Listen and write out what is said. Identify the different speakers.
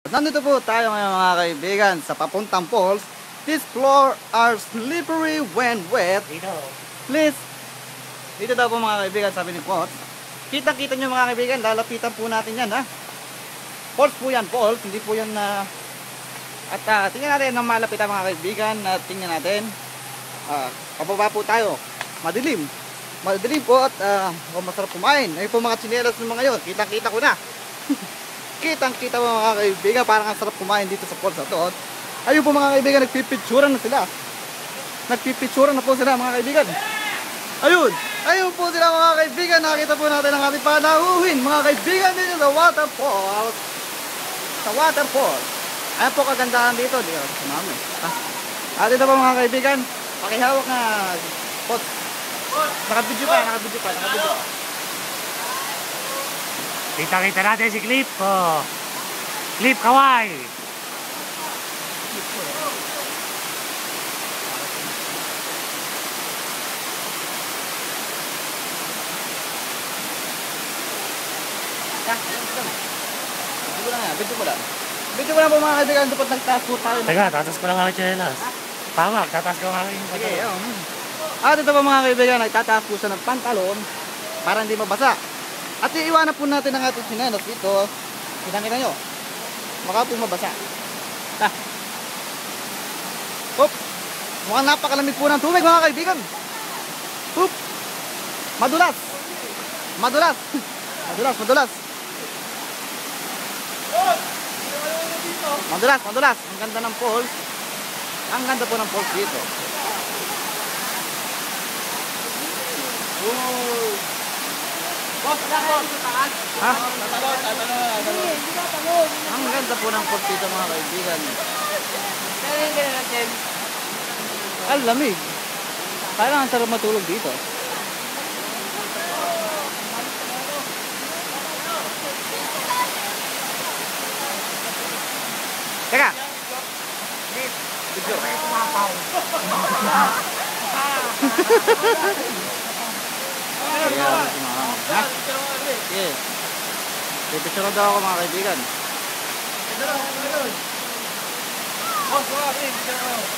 Speaker 1: Nandito po tayo ngayon mga kaibigan sa papuntang falls. This floor are slippery when wet. Please. Dito daw po mga kaibigan, sabi ni Potts. Kita-kita nyo mga kaibigan, lalapitan po natin yan ha. Falls po yan, falls. Hindi po yan na... At tingnan natin ng malapitan mga kaibigan. At tingnan natin. Pababa po tayo. Madilim. Madilim po at masarap kumain. Ayun po mga tsinelas ng mga yun. Kita-kita ko na. Kitang-kita mo mga kaibigan, parang ang sarap kumain dito sa falls na to. Ayun po mga kaibigan, nagpipicturan na sila. Nagpipicturan na po sila mga kaibigan. Ayun po sila mga kaibigan. Nakita po natin ang ating panahuhin mga kaibigan dito sa waterfalls. Sa waterfalls. Ayan po kagandahan dito. Di ka sumami. At ito po mga kaibigan, pakihawak na pot. Nakabidyo pa.
Speaker 2: Kita-kita natin si Clip. Oh. Clip, kaway.
Speaker 1: Video ko lang po mga kaibigan. Dapat nagtaas po tayo.
Speaker 2: Teka, tatas ko lang ang chinelas. Tama, tatas ko ang aking pantalon.
Speaker 1: At ito po mga kaibigan, nagtataas po siya ng pantalon para hindi mabasa. At iiwanan po natin ang ating chinelas dito. Kita nyo. Baka po mabasa. Oop. Mukhang napakalamig po ng tubig mga kaibigan. Oop. Madulas. Ang ganda ng falls. Ang ganda po ng falls dito. Oh. Ha? Ang ganda po ng falls dito mga kaibigan. Ang lamig. Parang ang sarap matulog dito. Teka. Video. Yes. Pipicture daw ako mga kaibigan.